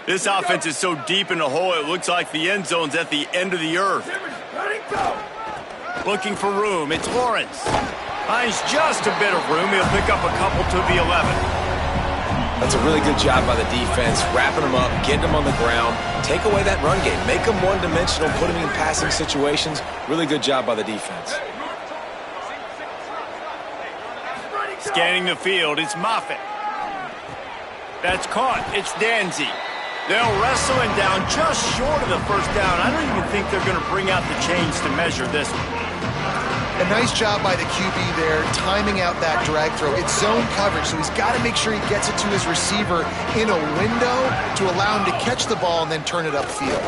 This offense is so deep in the hole, it looks like the end zone's at the end of the earth. Looking for room, it's Lawrence. Finds just a bit of room. He'll pick up a couple to the 11. That's a really good job by the defense, wrapping them up, getting them on the ground. Take away that run game. Make them one-dimensional, put them in passing situations. Really good job by the defense. Scanning the field, it's Moffitt. That's caught, it's Danzy. They'll wrestle him down just short of the first down. I don't even think they're going to bring out the chains to measure this one. A nice job by the QB there, timing out that drag throw. It's zone coverage, so he's got to make sure he gets it to his receiver in a window to allow him to catch the ball and then turn it upfield.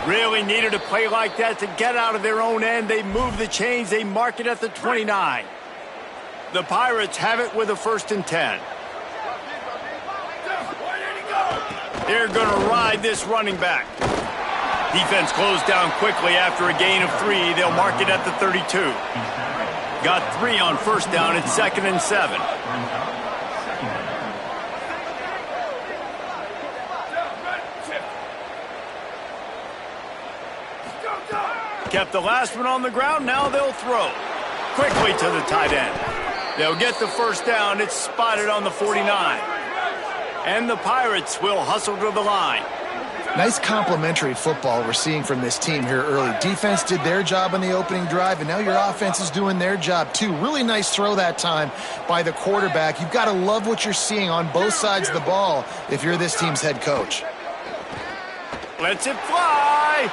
Really needed a play like that to get out of their own end. They move the chains. They mark it at the 29. The Pirates have it with a 1st and 10. They're going to ride this running back. Defense closed down quickly after a gain of 3. They'll mark it at the 32. Got 3 on 1st down. It's 2nd and 7. Kept the last one on the ground. Now they'll throw. Quickly to the tight end. They'll get the 1st down. It's spotted on the 49. And the Pirates will hustle to the line. Nice complementary football we're seeing from this team here early. Defense did their job on the opening drive, and now your offense is doing their job too. Really nice throw that time by the quarterback. You've got to love what you're seeing on both sides of the ball if you're this team's head coach. Lets it fly.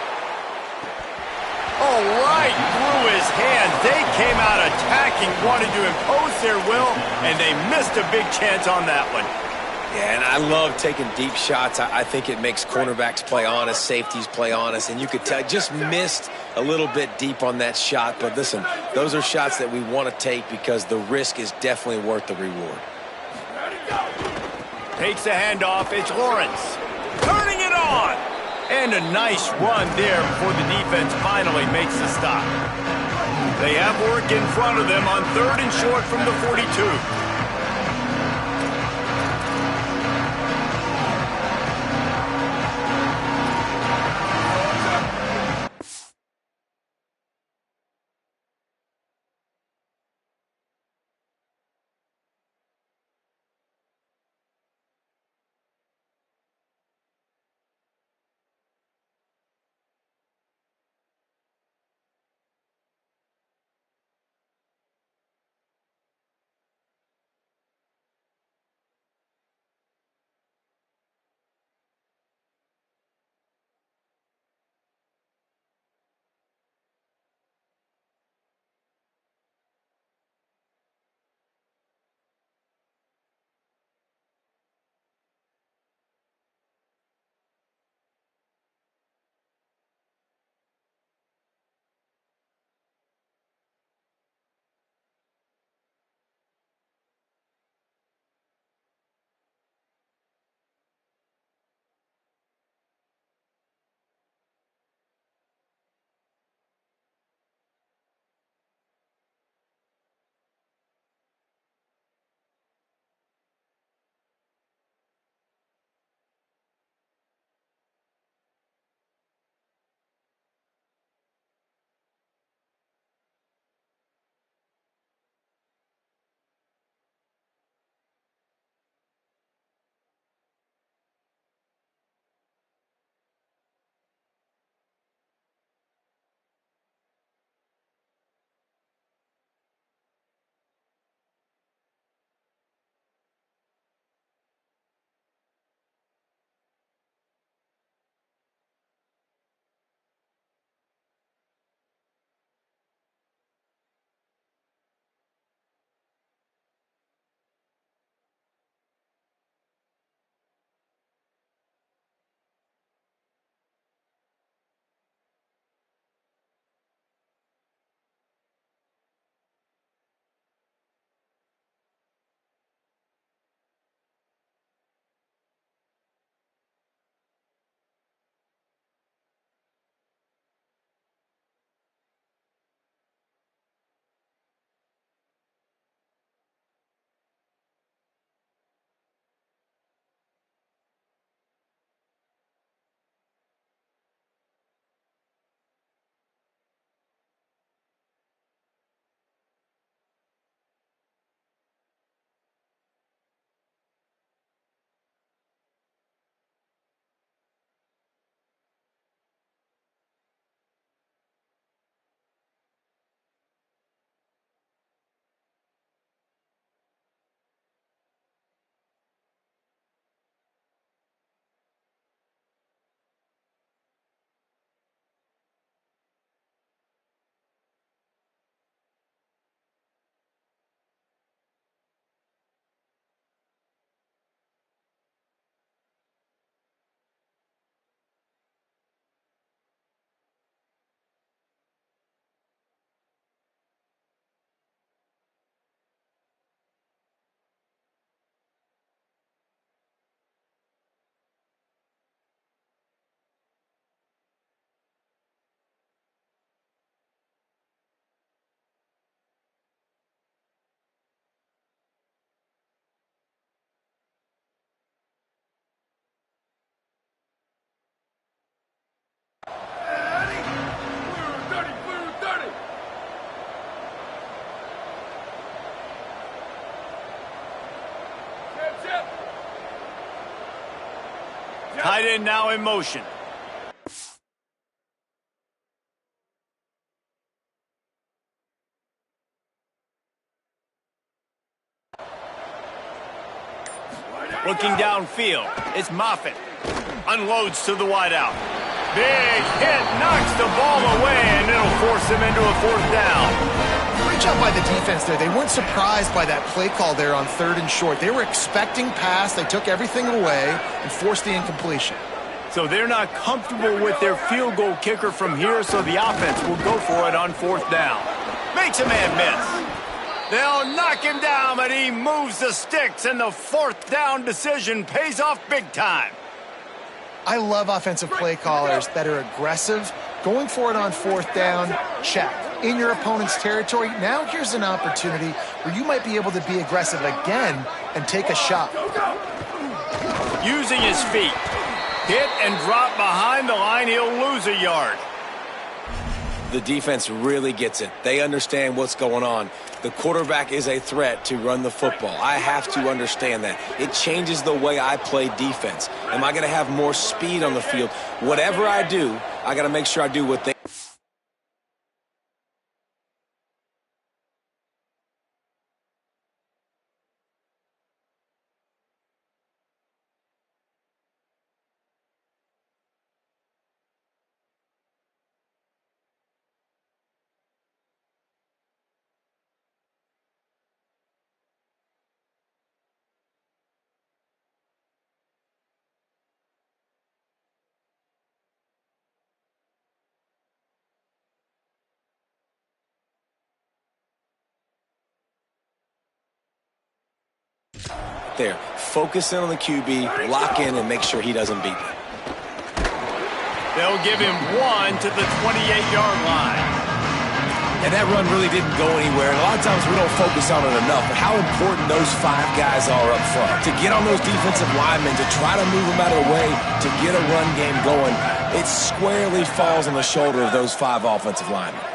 Oh, right through his hands. They came out attacking, wanted to impose their will, and they missed a big chance on that one. Yeah, and I love taking deep shots. I think it makes cornerbacks play honest, safeties play honest, and you could tell just missed a little bit deep on that shot. But listen, those are shots that we want to take because the risk is definitely worth the reward. Takes the handoff. It's Lawrence. Turning it on. And a nice run there before the defense finally makes the stop. They have work in front of them on 3rd and short from the 42. Tight end now in motion. Looking downfield, it's Moffitt. Unloads to the wideout. Big hit, knocks the ball away, and it'll force him into a fourth down. Great job by the defense there. They weren't surprised by that play call there on 3rd and short. They were expecting pass. They took everything away and forced the incompletion. So they're not comfortable with their field goal kicker from here, so the offense will go for it on 4th down. Makes a man miss. They'll knock him down, but he moves the sticks, and the 4th down decision pays off big time. I love offensive play callers that are aggressive. Going for it on 4th down, check. In your opponent's territory, now here's an opportunity where you might be able to be aggressive again and take a shot. Using his feet. Hit and drop behind the line, he'll lose a yard. The defense really gets it. They understand what's going on. The quarterback is a threat to run the football. I have to understand that. It changes the way I play defense. Am I going to have more speed on the field? Whatever I do, I got to make sure I do what they... There, focus in on the QB, lock in, and make sure he doesn't beat them. They'll give him 1 to the 28-yard line. And that run really didn't go anywhere. And a lot of times we don't focus on it enough, but how important those 5 guys are up front. To get on those defensive linemen, to try to move them out of the way, to get a run game going, it squarely falls on the shoulder of those 5 offensive linemen.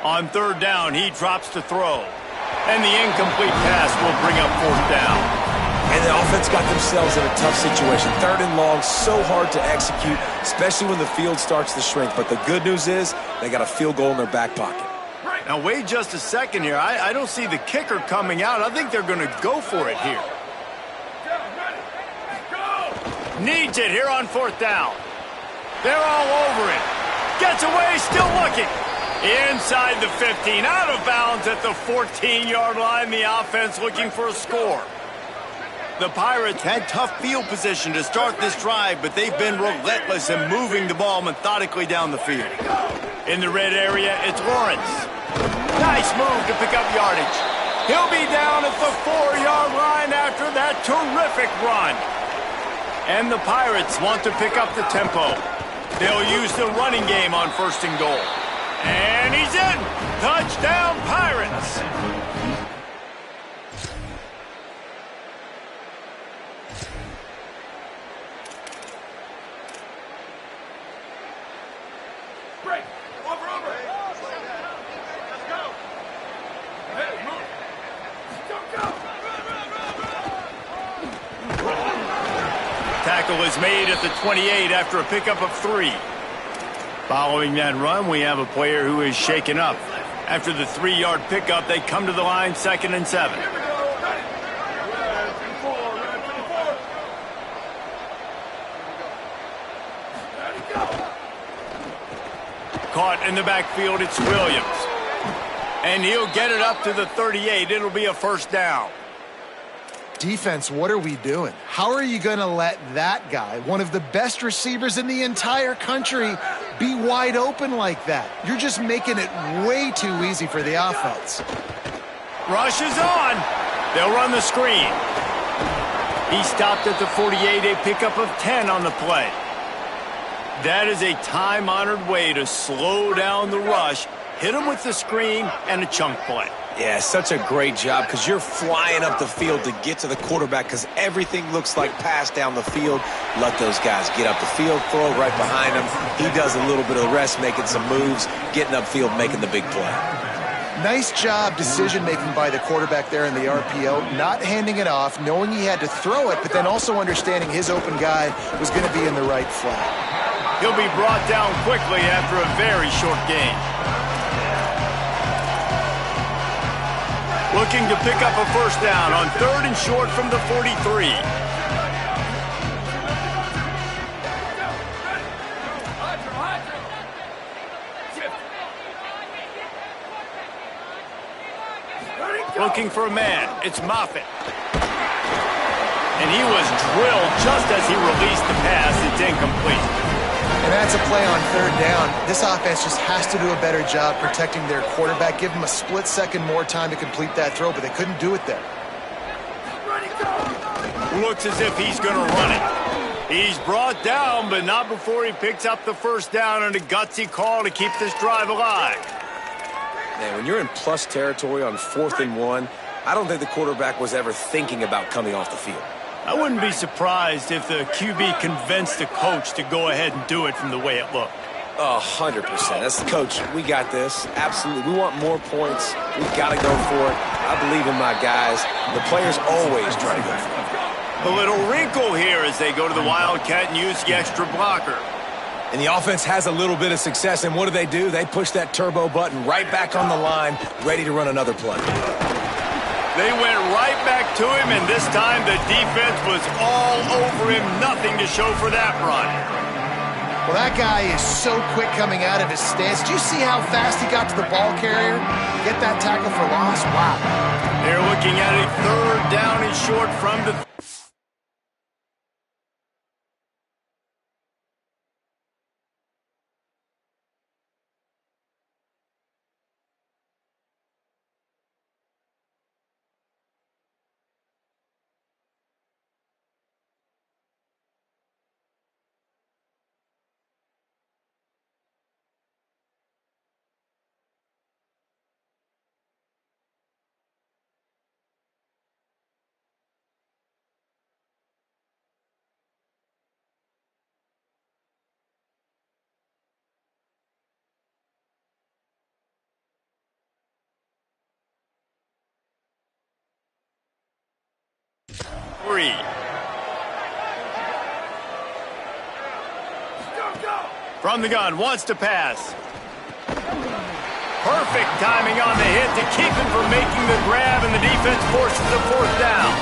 On 3rd down, he drops to throw. And the incomplete pass will bring up 4th down. And the offense got themselves in a tough situation. 3rd and long, so hard to execute, especially when the field starts to shrink. But the good news is they got a field goal in their back pocket. Now, wait just a second here. I don't see the kicker coming out. I think they're going to go for it here. Needs it here on 4th down. They're all over it. Gets away, still looking. Inside the 15, out of bounds at the 14-yard line. The offense looking for a score. The Pirates had tough field position to start this drive, but they've been relentless in moving the ball methodically down the field. In the red area, it's Lawrence. Nice move to pick up yardage. He'll be down at the 4-yard line after that terrific run. And the Pirates want to pick up the tempo. They'll use the running game on 1st and goal. And he's in! Touchdown, Pirates! Break! Over! Let's go! Hey, move! Go! Tackle is made at the 28 after a pickup of 3. Following that run, we have a player who is shaken up. After the 3-yard pickup, they come to the line 2nd and 7. Caught in the backfield, it's Williams. And he'll get it up to the 38. It'll be a 1st down. Defense, what are we doing? How are you going to let that guy, one of the best receivers in the entire country, be wide open like that? You're just making it way too easy for the offense. Rush is on. They'll run the screen. He stopped at the 48, a pickup of 10 on the play. That is a time-honored way to slow down the rush, hit him with the screen, and a chunk play. Yeah, such a great job because you're flying up the field to get to the quarterback because everything looks like pass down the field. Let those guys get up the field, throw it right behind him. He does a little bit of the rest, making some moves, getting upfield, making the big play. Nice job decision-making by the quarterback there in the RPO, not handing it off, knowing he had to throw it, but then also understanding his open guy was going to be in the right flat. He'll be brought down quickly after a very short gain. Looking to pick up a first down on 3rd and short from the 43. Looking for a man. It's Moffitt. And he was drilled just as he released the pass. It's incomplete. And that's a play on 3rd down. This offense just has to do a better job protecting their quarterback. Give him a split second more time to complete that throw, but they couldn't do it there. Looks as if he's going to run it. He's brought down, but not before he picks up the first down and a gutsy call to keep this drive alive. Man, when you're in plus territory on 4th and 1, I don't think the quarterback was ever thinking about coming off the field. I wouldn't be surprised if the QB convinced the coach to go ahead and do it from the way it looked. 100%. That's the coach. We got this. Absolutely. We want more points. We got to go for it. I believe in my guys. The players always try to go for it. A little wrinkle here as they go to the Wildcat and use the extra blocker. And the offense has a little bit of success, and what do? They push that turbo button right back on the line, ready to run another play. They went right back to him, and this time the defense was all over him. Nothing to show for that run. Well, that guy is so quick coming out of his stance. Do you see how fast he got to the ball carrier? Get that tackle for loss? Wow. They're looking at a 3rd down and short from the... From the gun, wants to pass. Perfect timing on the hit to keep him from making the grab, and the defense forces a 4th down.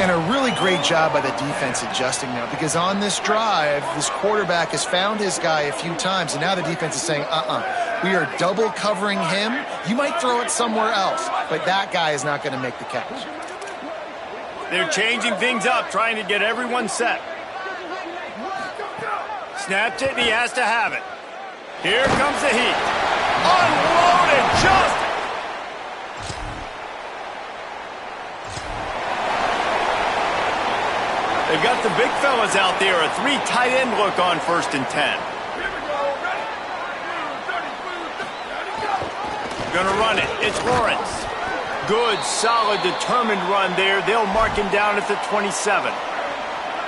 And a really great job by the defense adjusting now, because on this drive, this quarterback has found his guy a few times, and now the defense is saying, we are double covering him. You might throw it somewhere else, but that guy is not going to make the catch. They're changing things up, trying to get everyone set. Snapped it, and he has to have it. Here comes the heat. Unloaded, just... They've got the big fellas out there. A 3 tight end look on 1st and 10. Here we go. Ready? Gonna run it. It's Lawrence. Good, solid, determined run there. They'll mark him down at the 27.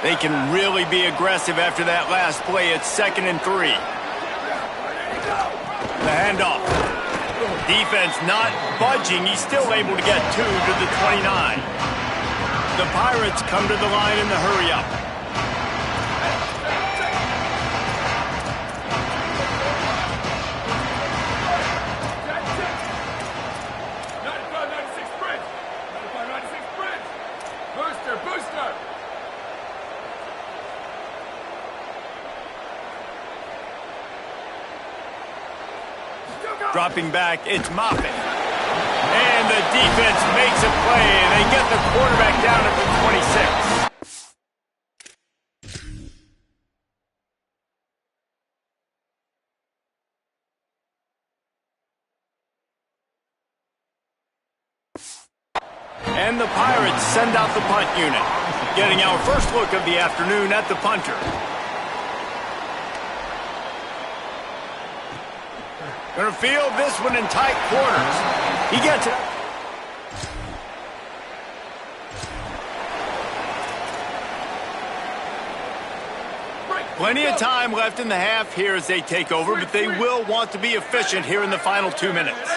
They can really be aggressive after that last play. It's 2nd and 3. The handoff. Defense not budging. He's still able to get 2 to the 29. The Pirates come to the line in the hurry-up. Dropping back, it's Moffitt. And the defense makes a play, and they get the quarterback down at the 26. And the Pirates send out the punt unit, getting our first look of the afternoon at the punter. Gonna field this one in tight quarters. He gets it. Plenty of time left in the half here as they take over, but they will want to be efficient here in the final 2 minutes.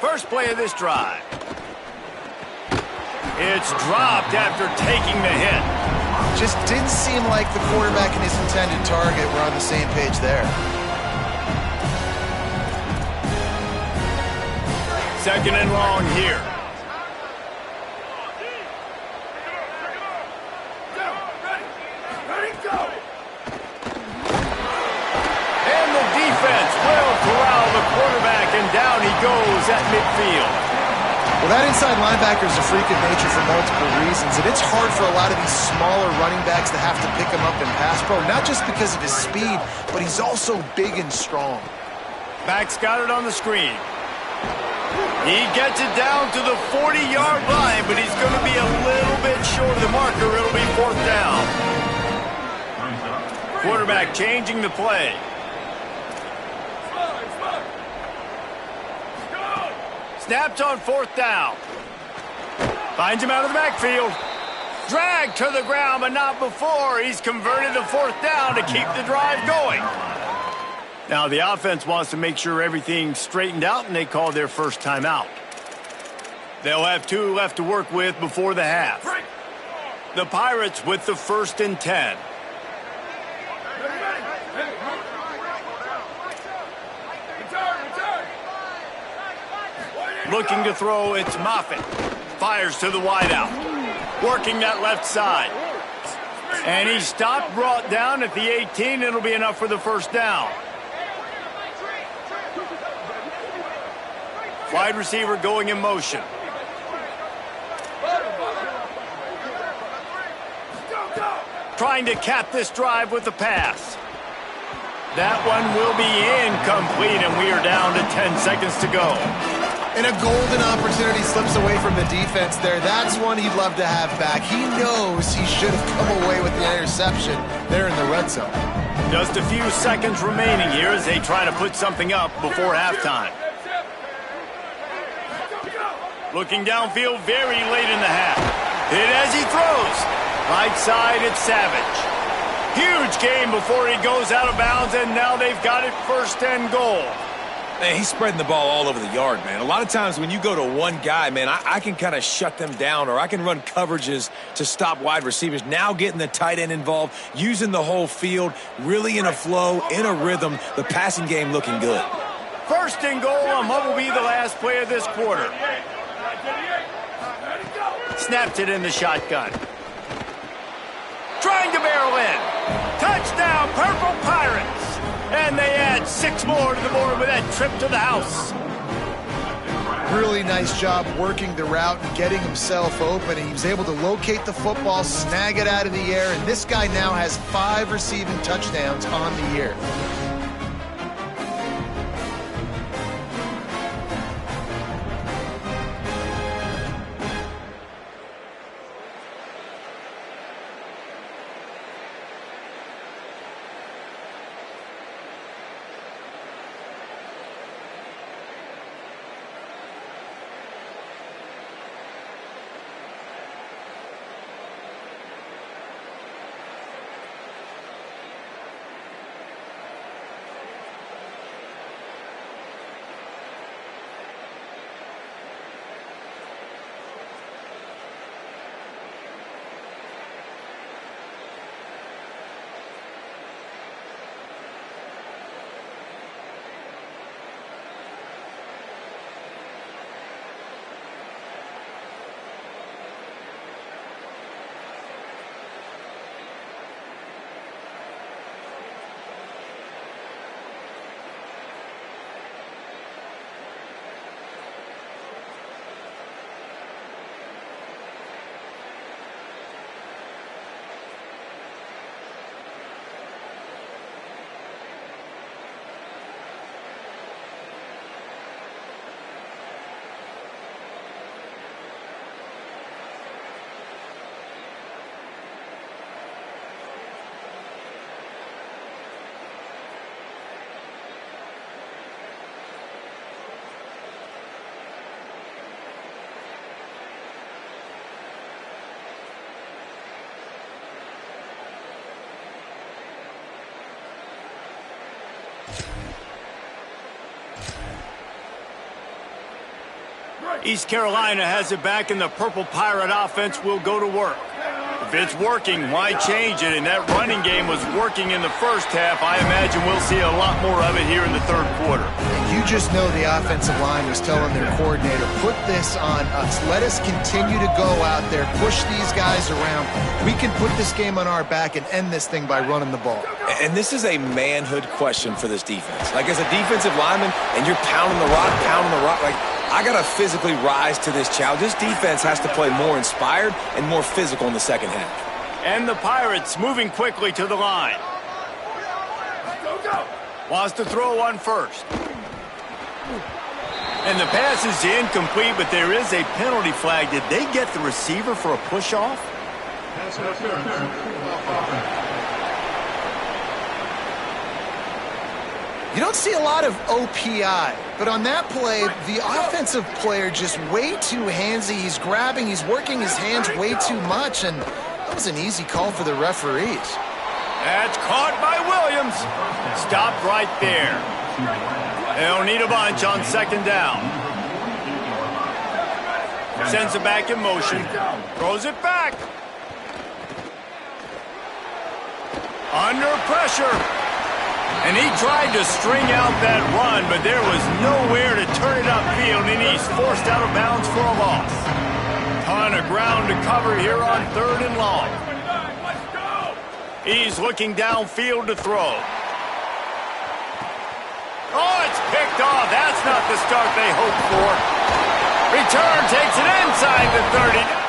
First play of this drive. It's dropped after taking the hit. Just didn't seem like the quarterback and his intended target were on the same page there. Second and long here. And the defense will corral the quarterback, and down he goes at midfield. Well, that inside linebacker is a freak of nature for multiple reasons, and it's hard for a lot of these smaller running backs to have to pick him up in pass pro, not just because of his speed, but he's also big and strong. Back's got it on the screen. He gets it down to the 40-yard line, but he's going to be a little bit short of the marker. It'll be fourth down. Quarterback changing the play. Snapped on fourth down. Finds him out of the backfield. Dragged to the ground, but not before. He's converted to fourth down to keep the drive going. Now the offense wants to make sure everything's straightened out, and they call their first timeout. They'll have 2 left to work with before the half. The Pirates with the 1st and 10. Looking to throw, it's Moffitt. Fires to the wideout. Working that left side. And he's stopped, brought down at the 18. It'll be enough for the first down. Wide receiver going in motion. Trying to cap this drive with the pass. That one will be incomplete, and we are down to 10 seconds to go. And a golden opportunity slips away from the defense there. That's one he'd love to have back. He knows he should have come away with the interception there in the red zone. Just a few seconds remaining here as they try to put something up before halftime. Looking downfield very late in the half. Hit as he throws. Right side, it's Savage. Huge game before he goes out of bounds, and now they've got it 1st and goal. Man, he's spreading the ball all over the yard, man. A lot of times when you go to one guy, man, I can kind of shut them down, or I can run coverages to stop wide receivers. Now getting the tight end involved, using the whole field, really in a flow, in a rhythm, the passing game looking good. 1st and goal, and what will be the last play of this quarter? Snapped it in the shotgun. Trying to barrel in. Touchdown, Purple Pirates. And they add 6 more to the board with that trip to the house. Really nice job working the route and getting himself open. He was able to locate the football, snag it out of the air, and this guy now has 5 receiving touchdowns on the year. East Carolina has it back, and the Purple Pirate offense will go to work. If it's working, why change it? And that running game was working in the first half. I imagine we'll see a lot more of it here in the third quarter. You just know the offensive line was telling their coordinator, put this on us. Let us continue to go out there, push these guys around. We can put this game on our back and end this thing by running the ball. And this is a manhood question for this defense. Like, as a defensive lineman, and you're pounding the rock, like, I got to physically rise to this challenge. This defense has to play more inspired and more physical in the second half. And the Pirates moving quickly to the line. Wants to throw one first. And the pass is incomplete, but there is a penalty flag. Did they get the receiver for a push-off? You don't see a lot of OPI, but on that play, the offensive player just way too handsy. He's grabbing, he's working his hands way too much, and that was an easy call for the referees. That's caught by Williams. Stopped right there. They'll need a bunch on second down. Sends it back in motion. Throws it back. Under pressure. And he tried to string out that run, but there was nowhere to turn it upfield, and he's forced out of bounds for a loss. Ton of ground to cover here on third and long. He's looking downfield to throw. Oh, it's picked off. That's not the start they hoped for. Return takes it inside the 30.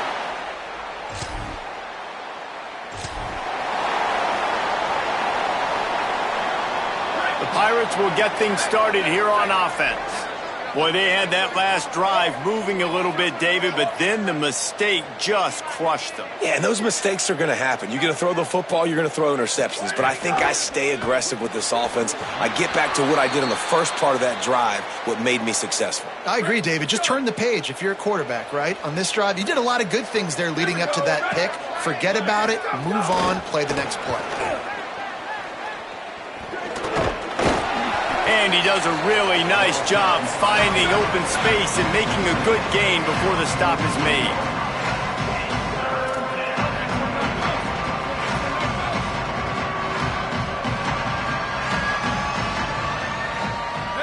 Pirates will get things started here on offense. Boy, they had that last drive moving a little bit, David, but then the mistake just crushed them. Yeah, and those mistakes are going to happen. You're going to throw the football, you're going to throw interceptions, but I think I stay aggressive with this offense. I get back to what I did in the first part of that drive, what made me successful. I agree, David. Just turn the page if you're a quarterback, right? On this drive, you did a lot of good things there leading up to that pick. Forget about it, move on, play the next play. And he does a really nice job finding open space and making a good gain before the stop is made.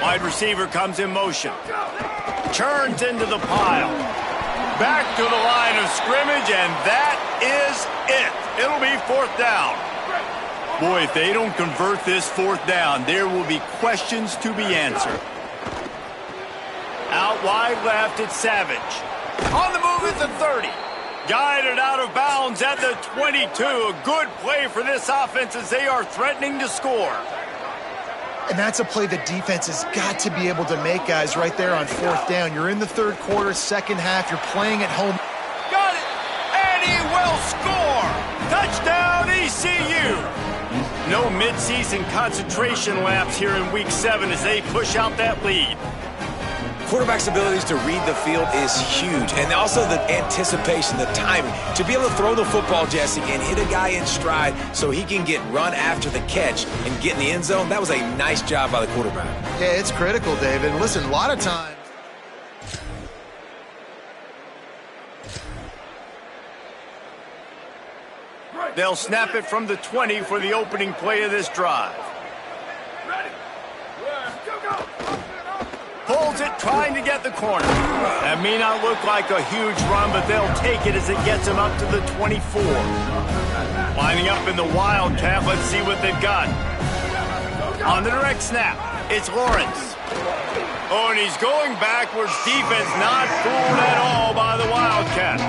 Wide receiver comes in motion. Turns into the pile. Back to the line of scrimmage, and that is it. It'll be fourth down. Boy, if they don't convert this fourth down, there will be questions to be answered. Out wide left, it's Savage. On the move at the 30. Guided out of bounds at the 22. A good play for this offense as they are threatening to score. And that's a play the defense has got to be able to make, guys, right there on fourth down. You're in the third quarter, second half. You're playing at home. Got it! And he will score! Touchdown, ECU! No midseason concentration laps here in Week 7 as they push out that lead. Quarterback's abilities to read the field is huge, and also the anticipation, the timing. To be able to throw the football, Jesse, and hit a guy in stride so he can get run after the catch and get in the end zone, that was a nice job by the quarterback. Yeah, it's critical, David. Listen, a lot of times. They'll snap it from the 20 for the opening play of this drive. Pulls it, trying to get the corner. That may not look like a huge run, but they'll take it as it gets them up to the 24. Lining up in the Wildcat, let's see what they've got. On the direct snap, it's Lawrence. Oh, and he's going backwards. Defense not fooled at all by the Wildcat.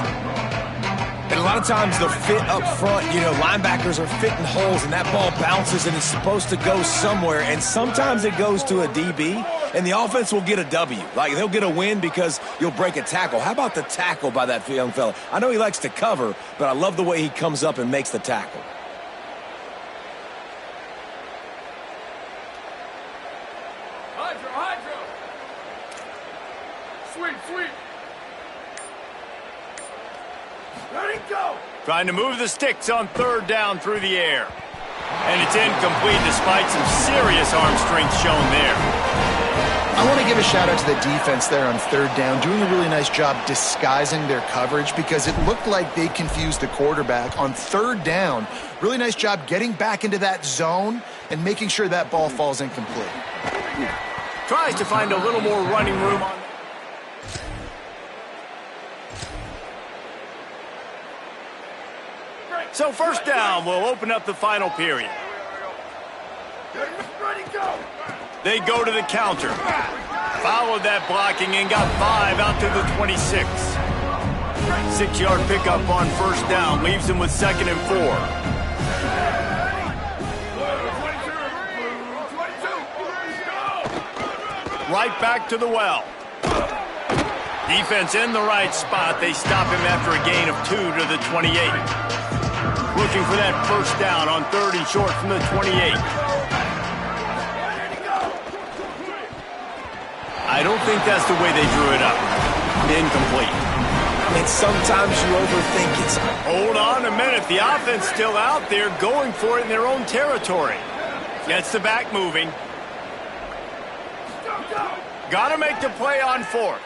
And a lot of times the fit up front, linebackers are fitting holes and that ball bounces and it's supposed to go somewhere. And sometimes it goes to a DB and the offense will get a W. Like they'll get a win because you'll break a tackle. How about the tackle by that young fella? I know he likes to cover, but I love the way he comes up and makes the tackle. Hydro. Sweep. Ready, go! Trying to move the sticks on third down through the air. And it's incomplete despite some serious arm strength shown there. I want to give a shout out to the defense there on third down, doing a really nice job disguising their coverage because it looked like they confused the quarterback on third down. Really nice job getting back into that zone and making sure that ball falls incomplete. Tries to find a little more running room on. So first down will open up the final period. Ready, go. They go to the counter. Followed that blocking and got 5 out to the 26. 6-yard pickup on first down leaves them with 2nd and 4. Right back to the well. Defense in the right spot. They stop him after a gain of 2 to the 28. Looking for that first down on 3rd and short from the 28. I don't think that's the way they drew it up. Incomplete. And sometimes you overthink it. Hold on a minute. The offense still out there going for it in their own territory. Gets the back moving. Got to make the play on 4th.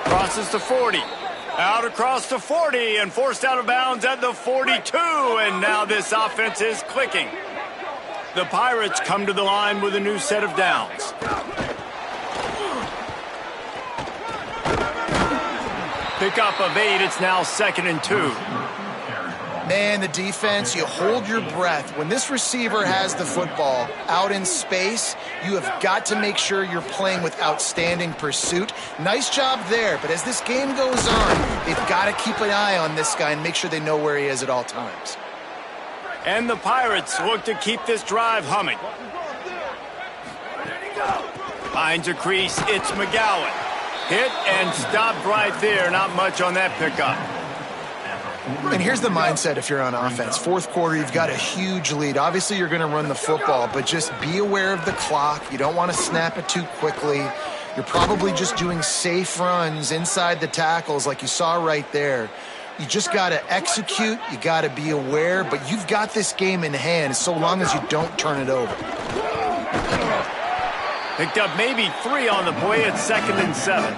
Crosses the 40. Out across the 40 and forced out of bounds at the 42. And now this offense is clicking. The Pirates come to the line with a new set of downs. Pickup of 8. It's now 2nd and 2. Man, the defense, you hold your breath. When this receiver has the football out in space, you have got to make sure you're playing with outstanding pursuit. Nice job there, but as this game goes on, they've got to keep an eye on this guy and make sure they know where he is at all times. And the Pirates look to keep this drive humming. Finds a crease. It's McGowan. Hit and stopped right there. Not much on that pickup. And here's the mindset if you're on offense. 4th quarter, you've got a huge lead. Obviously, you're going to run the football, but just be aware of the clock. You don't want to snap it too quickly. You're probably just doing safe runs inside the tackles like you saw right there. You just got to execute. You got to be aware, but you've got this game in hand so long as you don't turn it over. Picked up maybe 3 on the play at 2nd and 7.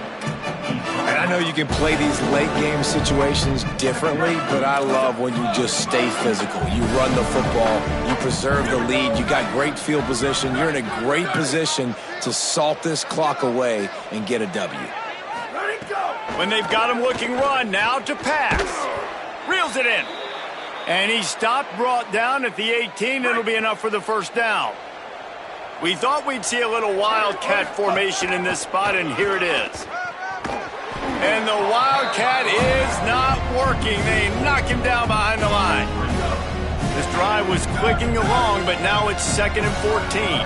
And I know you can play these late game situations differently, but I love when you just stay physical. You run the football, you preserve the lead, you got great field position. You're in a great position to salt this clock away and get a W. When they've got him looking run, now to pass. Reels it in. And he stopped, brought down at the 18. It'll be enough for the first down. We thought we'd see a little wildcat formation in this spot, and here it is. And the wildcat is not working. They knock him down behind the line. This drive was clicking along, but now it's 2nd and 14.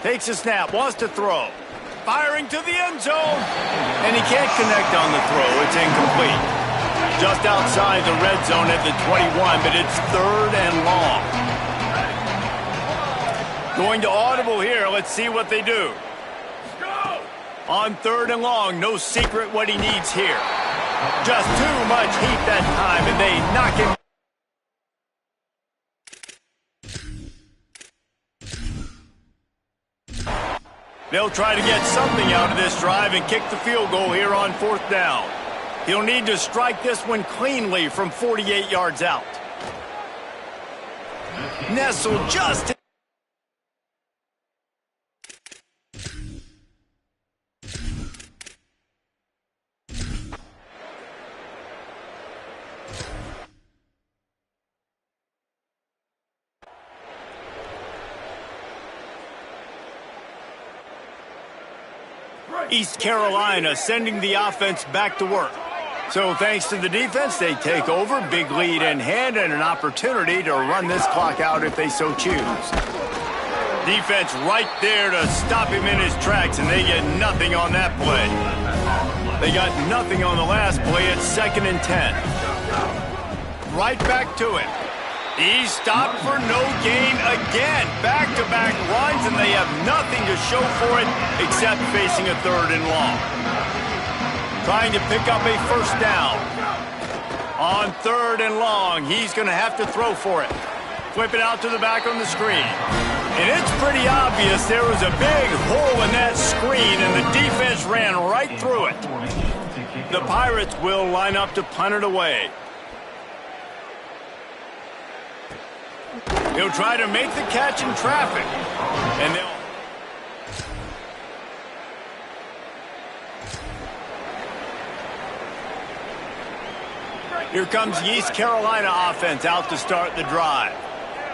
Takes a snap, wants to throw. Firing to the end zone. And he can't connect on the throw. It's incomplete. Just outside the red zone at the 21, but it's 3rd and long. Going to audible here. Let's see what they do. On 3rd and long, no secret what he needs here. Just too much heat that time, and they knock him. They'll try to get something out of this drive and kick the field goal here on 4th down. He'll need to strike this one cleanly from 48 yards out. Nestled just... East Carolina sending the offense back to work. So thanks to the defense, they take over, big lead in hand, and an opportunity to run this clock out if they so choose. Defense right there to stop him in his tracks, and they get nothing on that play. They got nothing on the last play at 2nd and 10. Right back to him. He stopped for no gain again. Back-to-back runs, and they have nothing to show for it except facing a 3rd and long. Trying to pick up a first down. On 3rd and long, he's going to have to throw for it. Flip it out to the back on the screen. And it's pretty obvious there was a big hole in that screen, and the defense ran right through it. The Pirates will line up to punt it away. He'll try to make the catch in traffic. And they'll... Here comes the East Carolina offense out to start the drive.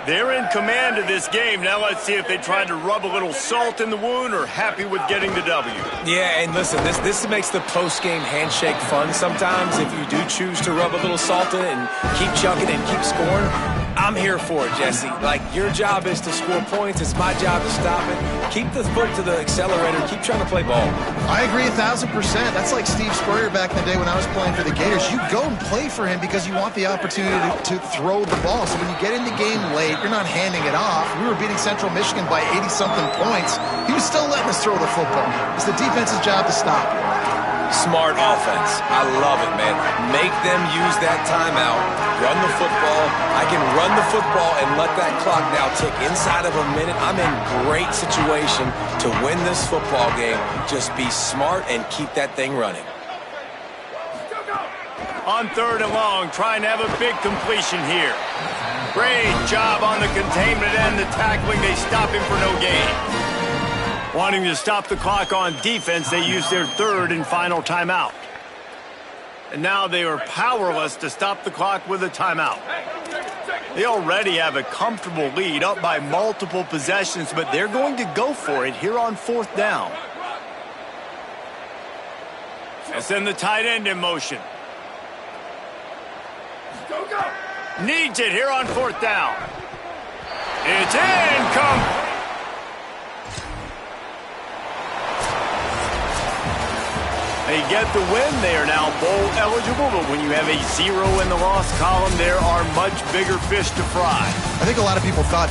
They're in command of this game. Now let's see if they tried to rub a little salt in the wound or happy with getting the W. Yeah, and listen, this makes the post-game handshake fun sometimes. If you do choose to rub a little salt in it and keep chucking and keep scoring, I'm here for it, Jesse. Like, your job is to score points. It's my job to stop it. Keep the foot to the accelerator. Keep trying to play ball. I agree 1,000%. That's like Steve Spurrier back in the day when I was playing for the Gators. You go and play for him because you want the opportunity to throw the ball. So when you get in the game late, you're not handing it off. We were beating Central Michigan by 80-something points. He was still letting us throw the football. It's the defense's job to stop it. Smart offense. I love it, man. Make them use that timeout. Run the football. I can run the football and let that clock now tick inside of a minute. I'm in great situation to win this football game. Just be smart and keep that thing running. On 3rd and long, trying to have a big completion here. Great job on the containment and the tackling. They stop him for no gain. Wanting to stop the clock on defense, they use their 3rd and final timeout. And now they are powerless to stop the clock with a timeout. They already have a comfortable lead, up by multiple possessions, but they're going to go for it here on 4th down. And send the tight end in motion. Needs it here on 4th down. It's incomplete. They get the win. They are now bowl eligible, but when you have a 0 in the loss column, there are much bigger fish to fry. I think a lot of people thought